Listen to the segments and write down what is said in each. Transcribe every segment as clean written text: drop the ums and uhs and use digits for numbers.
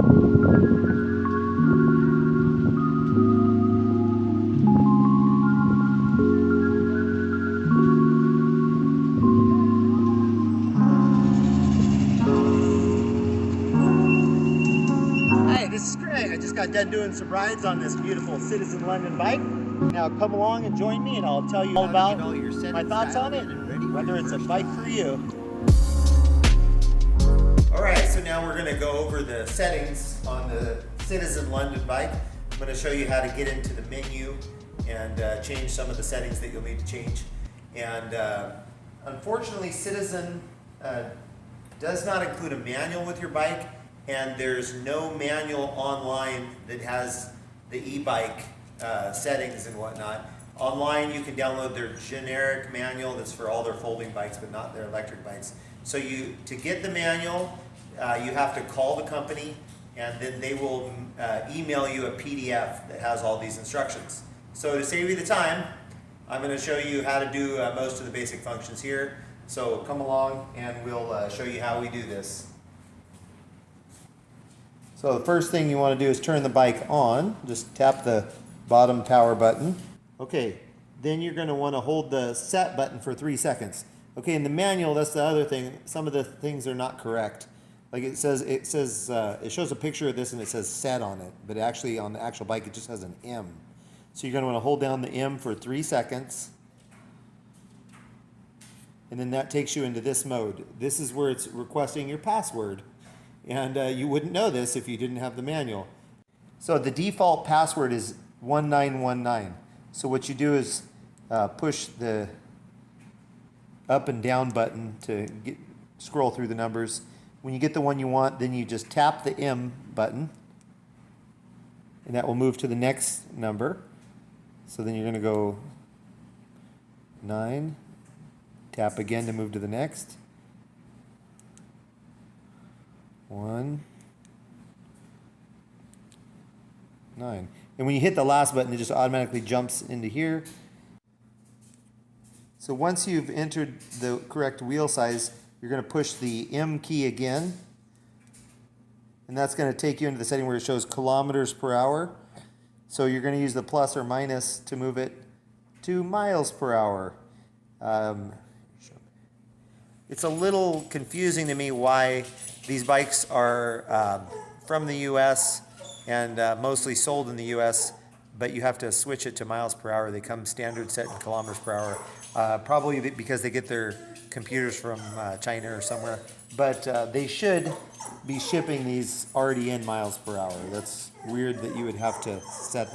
Hi, this is Greg. I just got done doing some rides on this beautiful Citizen London bike. Now come along and join me and I'll tell you all about my thoughts on it and whether it's a bike for you. Alright, so now we're going to go over the settings on the Citizen London bike. I'm going to show you how to get into the menu and change some of the settings that you'll need to change. And unfortunately, Citizen does not include a manual with your bike, and there's no manual online that has the e-bike settings and whatnot. Online you can download their generic manual that's for all their folding bikes but not their electric bikes. So to get the manual, you have to call the company and then they will email you a PDF that has all these instructions. So to save you the time, I'm going to show you how to do most of the basic functions here. So come along and we'll show you how we do this. So the first thing you want to do is turn the bike on. Just tap the bottom power button. Okay, then you're going to want to hold the set button for 3 seconds. Okay, in the manual, that's the other thing. Some of the things are not correct. Like it shows a picture of this and it says set on it, but actually on the actual bike it just has an M. So you're going to want to hold down the M for 3 seconds. And then that takes you into this mode. This is where it's requesting your password. And you wouldn't know this if you didn't have the manual. So the default password is 1919. So what you do is push the up and down button to scroll through the numbers. When you get the one you want, then you just tap the M button. And that will move to the next number. So then you're going to go 9. Tap again to move to the next. 1, 9. And when you hit the last button, it just automatically jumps into here. So once you've entered the correct wheel size, you're going to push the M key again. And that's going to take you into the setting where it shows kilometers per hour. So you're going to use the plus or minus to move it to miles per hour. It's a little confusing to me why these bikes are from the US and mostly sold in the US, but you have to switch it to miles per hour. They come standard set in kilometers per hour, probably because they get their computers from China or somewhere. But they should be shipping these already in miles per hour. That's weird that you would have to set.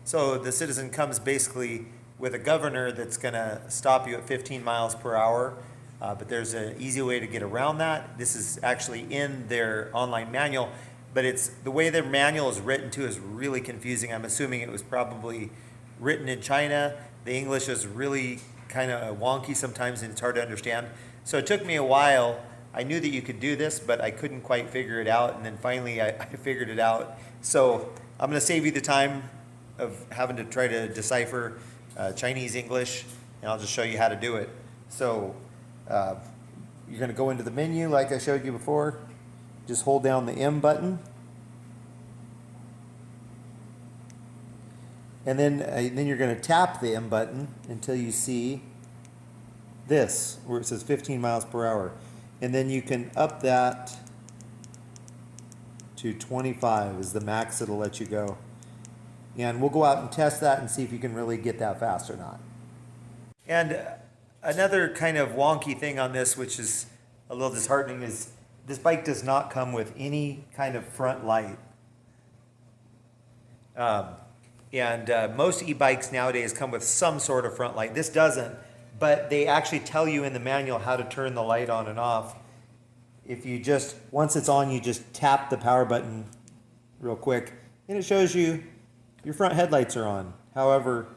So the Citizen comes basically with a governor that's going to stop you at 15 miles per hour. But there's an easy way to get around that. This is actually in their online manual, but the way their manual is written too is really confusing. I'm assuming it was probably written in China. The English is really kind of wonky sometimes and it's hard to understand. So it took me a while. I knew that you could do this, but I couldn't quite figure it out. And then finally I figured it out. So I'm going to save you the time of having to try to decipher Chinese English, and I'll just show you how to do it. So you're going to go into the menu like I showed you before. Just hold down the M button. And then you're going to tap the M button until you see this, where it says 15 miles per hour. And then you can up that to 25 is the max it'll let you go. And we'll go out and test that and see if you can really get that fast or not. And another kind of wonky thing on this, which is a little disheartening, is this bike does not come with any kind of front light. Most e-bikes nowadays come with some sort of front light. This doesn't, but they actually tell you in the manual how to turn the light on and off. If you once it's on, you just tap the power button real quick, and it shows you your front headlights are on. However,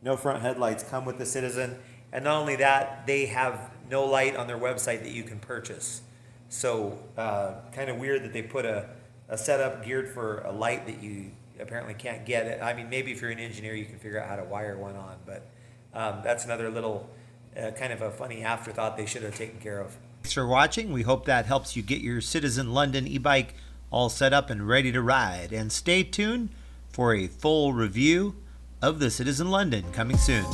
no front headlights come with the Citizen. And not only that, they have no light on their website that you can purchase. So kind of weird that they put a setup geared for a light that you apparently can't get. I mean, maybe if you're an engineer, you can figure out how to wire one on. But that's another little kind of a funny afterthought they should have taken care of. Thanks for watching. We hope that helps you get your Citizen London e-bike all set up and ready to ride. And stay tuned for a full review of the Citizen London coming soon.